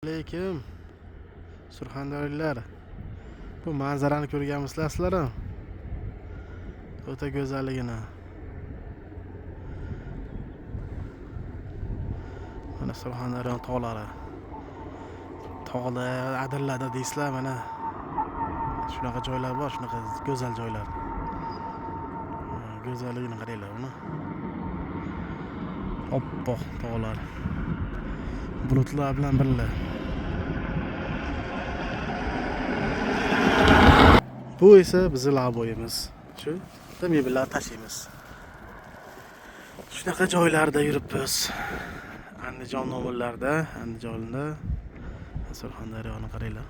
Alaykum. Surxondaryoliklar. Bu manzarani ko'rganmisizlar? O'ta go'zalligini. Mana Surxondaryo tog'lari. Tog'da, adirlarda deysizlar, mana shunaqa joylar bor, shunaqa go'zal joylar. Go'zalligini qaranglar buni. Oppoq tog'lar. Bulutlar bilan birga. Bu esa bizning laboyimiz. Shu mebellar tashiymiz. Shunaqa joylarda yuribmiz. Andijon nomlarida, Andijonda Surxondaryoni qaranglar.